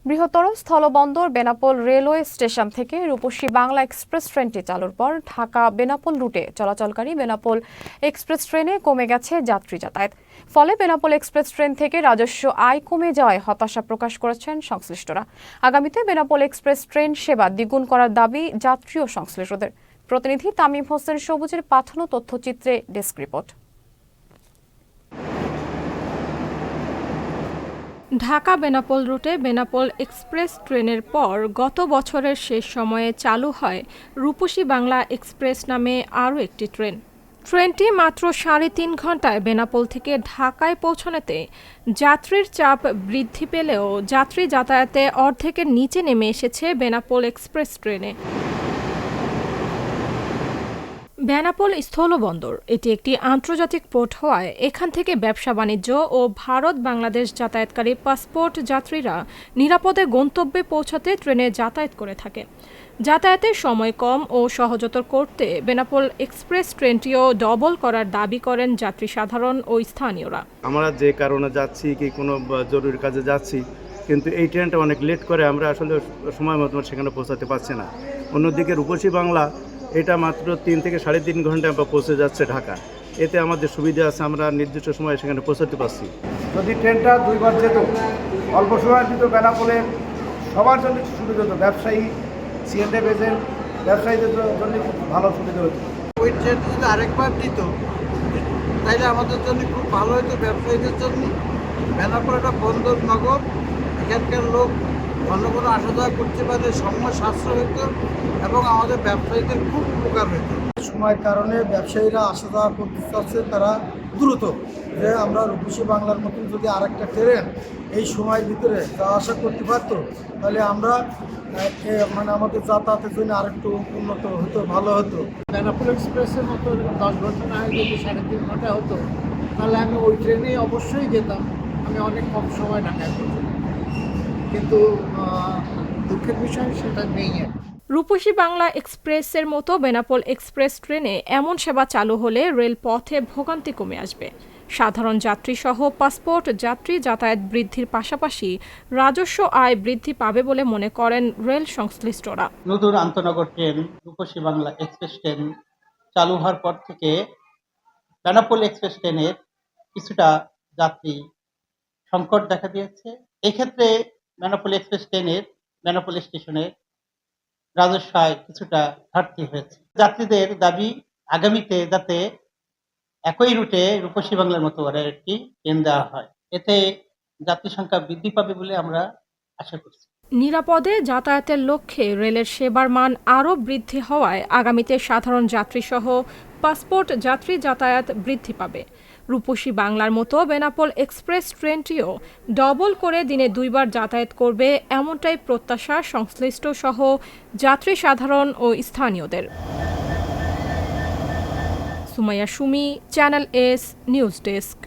বৃহত্তর স্থলবন্দর Benapole railway station থেকে রূপসী বাংলা এক্সপ্রেস ট্রেনটি চালুর পর ঢাকা বেনাপোল রুটে চলাচলকারী বেনাপোল এক্সপ্রেস ট্রেনে কমে গেছে যাত্রী যাতায়াত। ফলে বেনাপোল এক্সপ্রেস ট্রেন থেকে রাজস্ব আয় কমে যাওয়ায় হতাশা প্রকাশ করেছেন সংশ্লিষ্টরা। আগামীতে বেনাপোল এক্সপ্রেস ট্রেন সেবা দ্বিগুণ করার দাবি যাত্রী ও সংশ্লিষ্টদের। প্রতিনিধি তামিম হোসেন সবুজের পাঠানো তথ্যচিত্রে ডেস্ক রিপোর্ট। ঢাকা বেনাপোল রুটে বেনাপোল এক্সপ্রেস ট্রেনের পর গত বছরের শেষ সময়ে চালু হয় রূপসী বাংলা এক্সপ্রেস নামে আরও একটি ট্রেন। ট্রেনটি মাত্র 3.5 ঘন্টায় বেনাপোল থেকে ঢাকায় পৌঁছানোতে যাত্রীর চাপ বৃদ্ধি পেলেও যাত্রী যাতায়াতে অর্ধেকের নিচে নেমে এসেছে বেনাপোল এক্সপ্রেস ট্রেনে। বেনাপোল স্থলবন্দর এটি একটি আন্তর্জাতিক পোর্ট হওয়ায় এখান থেকে ব্যবসা বাণিজ্য ও ভারত বাংলাদেশ যাতায়াতকারী পাসপোর্ট যাত্রীরা নিরাপদে গন্তব্যে পৌঁছাতে ট্রেনে যাতায়াত করে থাকে। যাতায়াতের সময় কম ও সহজতর করতে বেনাপোল এক্সপ্রেস ট্রেনটিও ডবল করার দাবি করেন যাত্রী সাধারণ ও স্থানীয়রা। আমরা যে কারণে যাচ্ছি কি কোনো জরুরি কাজে যাচ্ছি, কিন্তু এই ট্রেনটা অনেক লেট করে, আমরা আসলে সময় মতো সেখানে পৌঁছাতে পারছি না। অন্যদিকে রূপসী বাংলা এটা মাত্র 3 থেকে 3.5 ঘন্টায় আমরা পৌঁছে যাচ্ছে ঢাকা। এতে আমাদের সুবিধা আছে, আমরা নির্দিষ্ট সময়ে সেখানে পৌঁছাতে পারছি। যদি ট্রেনটা 2 বার যেত, অল্প সময়ের ভিতরে বেনাপোলের সবার জন্য সুবিধা হতো। ব্যবসায়ী, সিএনএফ এজেন্ট, ব্যবসায়ীদের জন্য খুব ভালো সুবিধা হতো। ওই ট্রেনটা যদি আরেকবার দিত তাহলে আমাদের জন্য খুব ভালো হতো, ব্যবসায়ীদের জন্য। বেনাপোল একটা বন্দর নগর, এখানকার লোক অন্য কোনো আসা যাওয়া করতে পারলে সময় সাশ্রয় হতো এবং আমাদের ব্যবসায়ীদের খুব উপকার হতো। সময়ের কারণে ব্যবসায়ীরা আসা যাওয়া করতে চাচ্ছে, তারা দ্রুত যে আমরা রূপসী বাংলার মতন যদি আরেকটা ট্রেন এই সময়ের ভিতরে যাওয়া আসা করতে পারতো, তাহলে আমরা মানে আমাদের যাতায়াতের জন্য আরেকটু উন্নত হতো, ভালো হতো। বেনাপোল এক্সপ্রেসের মতো 10 ঘন্টা না হয় যদি 3.5 ঘন্টা হতো, তাহলে আমি ওই ট্রেনে অবশ্যই যেতাম। আমি অনেক কম সময় ঢাকায় পৌঁছতাম, কিন্তু দুঃখের বিষয় সেটা নেই। রূপসী বাংলা এক্সপ্রেসের মতো বেনাপোল এক্সপ্রেস ট্রেনে এমন সেবা চালু হলে রেলপথে ভোগান্তি কমে আসবে। সাধারণ যাত্রীসহ পাসপোর্ট যাত্রী যাতায়াত বৃদ্ধির পাশাপাশি রাজস্ব আয় বৃদ্ধি পাবে বলে মনে করেন রেল সংশ্লিষ্টরা। নতুন আন্তনগর ট্রেন রূপসী বাংলা এক্সপ্রেস ট্রেন চালু হওয়ার পর থেকে বেনাপোল এক্সপ্রেস ট্রেনের কিছুটা যাত্রী সংকট দেখা দিয়েছে। এক্ষেত্রে বেনাপোল এক্সপ্রেস ট্রেনের বেনাপোল স্টেশনের রাজস্ব আয় কিছুটা ঘাটতি হয়েছে। যাত্রীদের দাবি আগামীতে যাতে একই রুটে রূপসী বাংলার মতো একটি ট্রেন দেওয়া হয়, এতে যাত্রী সংখ্যা বৃদ্ধি পাবে বলে আমরা আশা করছি। নিরাপদে যাতায়াতের লক্ষ্যে রেলের সেবার মান আরও বৃদ্ধি হওয়ায় আগামীতে সাধারণ যাত্রীসহ পাসপোর্ট যাত্রী যাতায়াত বৃদ্ধি পাবে। রূপসী বাংলার মতো বেনাপোল এক্সপ্রেস ট্রেনটিও ডবল করে দিনে 2 বার যাতায়াত করবে, এমনটাই প্রত্যাশা সংশ্লিষ্ট সহ যাত্রী সাধারণ ও স্থানীয়দের। Sumaiya Sumi, Channel S news desk.